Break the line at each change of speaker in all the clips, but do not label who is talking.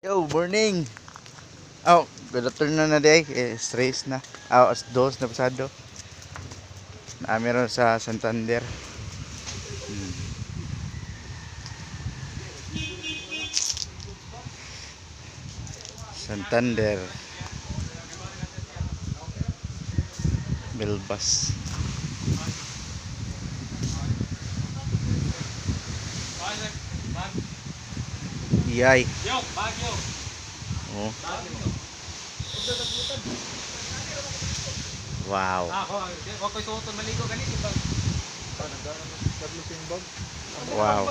Yo, morning. Oh, good afternoon na day. Stress na. As dos na pasado. Meron sa Santander. Hmm. Santander. Bilbas. Iyay.
Yo, Bagyo.
Oh. Wow.
Ako ko'y suoton maligo ganito ba?
Wow.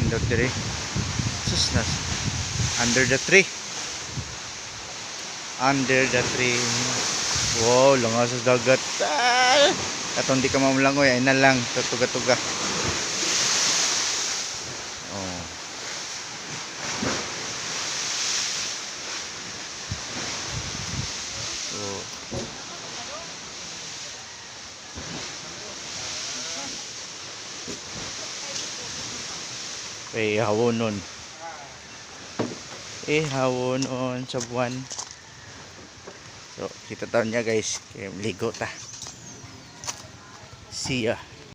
Under the tree. Sus nas. Under the tree. Under the tree. Wow, langas sa dagat. Katong di ka mamlangoy, ay na lang, tutuga-tuga. Oh. So, hawonon. Hawonon sa buwan. So, kita taon niya guys, ligo ta. See ya.